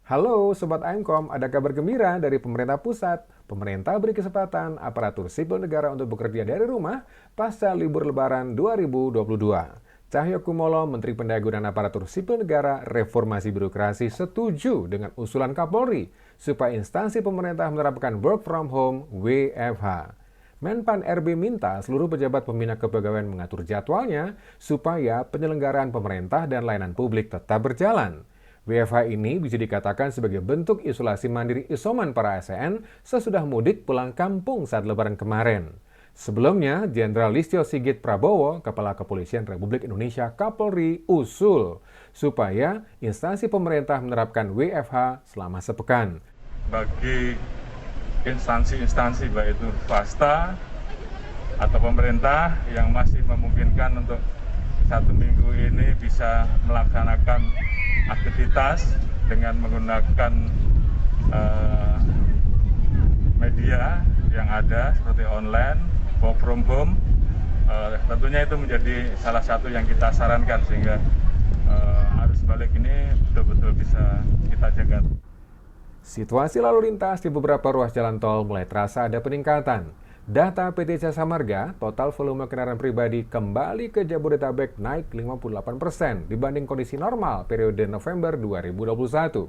Halo Sobat Aimkom, ada kabar gembira dari pemerintah pusat. Pemerintah beri kesempatan aparatur sipil negara untuk bekerja dari rumah pasca libur lebaran 2022. Cahyokumolo, Menteri Pendaya dan Aparatur Sipil Negara Reformasi Birokrasi setuju dengan usulan Kapolri supaya instansi pemerintah menerapkan work from home WFH. Menpan RB minta seluruh pejabat pembina kepegawaian mengatur jadwalnya supaya penyelenggaraan pemerintah dan layanan publik tetap berjalan. WFH ini bisa dikatakan sebagai bentuk isolasi mandiri isoman para ASN sesudah mudik pulang kampung saat Lebaran kemarin. Sebelumnya, Jenderal Listio Sigit Prabowo, Kepala Kepolisian Republik Indonesia Kapolri, usul supaya instansi pemerintah menerapkan WFH selama sepekan. Bagi instansi-instansi baik itu swasta atau pemerintah yang masih memungkinkan untuk 1 minggu ini bisa melaksanakan aktivitas dengan menggunakan media yang ada seperti online, work from home, tentunya itu menjadi salah satu yang kita sarankan sehingga arus balik ini betul-betul bisa kita jaga. Situasi lalu lintas di beberapa ruas jalan tol mulai terasa ada peningkatan. Data PT Jasa Marga, total volume kendaraan pribadi kembali ke Jabodetabek naik 58% dibanding kondisi normal periode November 2021.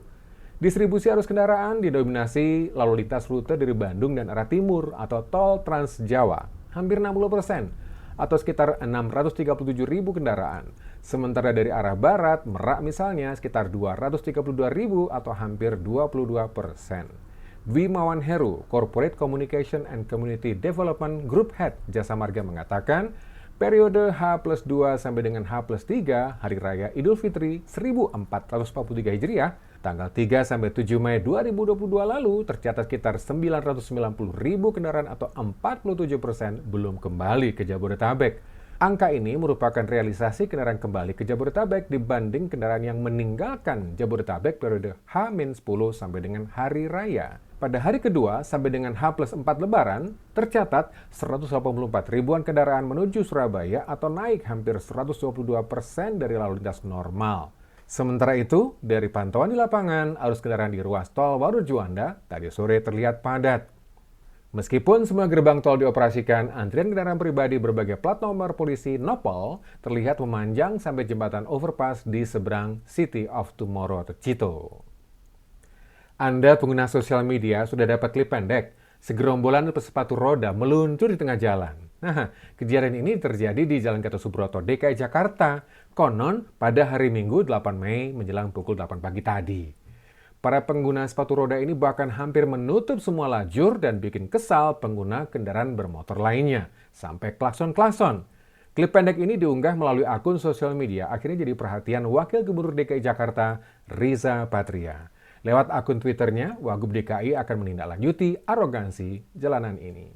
Distribusi arus kendaraan didominasi lalu lintas rute dari Bandung dan arah timur atau tol Trans Jawa, hampir 60%, atau sekitar 637.000 kendaraan. Sementara dari arah barat, Merak misalnya, sekitar 232.000 atau hampir 22%. Wimawan Heru, Corporate Communication and Community Development Group Head Jasa Marga mengatakan, periode H+2 sampai dengan H+3 Hari Raya Idul Fitri 1443 Hijriah, tanggal 3 sampai 7 Mei 2022 lalu tercatat sekitar 990.000 kendaraan atau 47% belum kembali ke Jabodetabek. Angka ini merupakan realisasi kendaraan kembali ke Jabodetabek dibanding kendaraan yang meninggalkan Jabodetabek periode H-10 sampai dengan Hari Raya. Pada hari kedua sampai dengan H+4 Lebaran, tercatat 184 ribuan kendaraan menuju Surabaya atau naik hampir 122% dari lalu lintas normal. Sementara itu, dari pantauan di lapangan, arus kendaraan di ruas tol Waduk Juanda tadi sore terlihat padat. Meskipun semua gerbang tol dioperasikan, antrian kendaraan pribadi berbagai plat nomor polisi Nopol terlihat memanjang sampai jembatan overpass di seberang City of Tomorrow atau Cito. Anda pengguna sosial media sudah dapat klip pendek, segerombolan pesepatu roda meluncur di tengah jalan. Nah, kejadian ini terjadi di Jalan Gatot Subroto, DKI Jakarta. Konon pada hari Minggu 8 Mei menjelang pukul 8 pagi tadi. Para pengguna sepatu roda ini bahkan hampir menutup semua lajur dan bikin kesal pengguna kendaraan bermotor lainnya, sampai klakson-klakson. Klip pendek ini diunggah melalui akun sosial media, akhirnya jadi perhatian Wakil Gubernur DKI Jakarta, Riza Patria. Lewat akun Twitternya, Wagub DKI akan menindaklanjuti arogansi jalanan ini.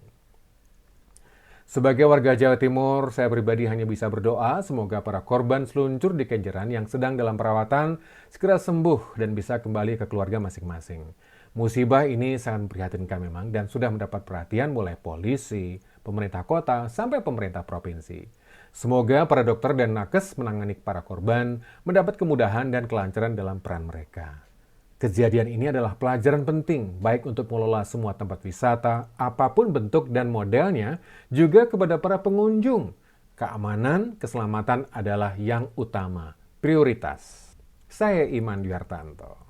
Sebagai warga Jawa Timur, saya pribadi hanya bisa berdoa semoga para korban seluncur di Kenjeran yang sedang dalam perawatan segera sembuh dan bisa kembali ke keluarga masing-masing. Musibah ini sangat memprihatinkan memang dan sudah mendapat perhatian mulai polisi, pemerintah kota, sampai pemerintah provinsi. Semoga para dokter dan nakes menangani para korban mendapat kemudahan dan kelancaran dalam peran mereka. Kejadian ini adalah pelajaran penting, baik untuk mengelola semua tempat wisata, apapun bentuk dan modelnya, juga kepada para pengunjung. Keamanan, keselamatan adalah yang utama, prioritas. Saya Iman Dwi Hartanto.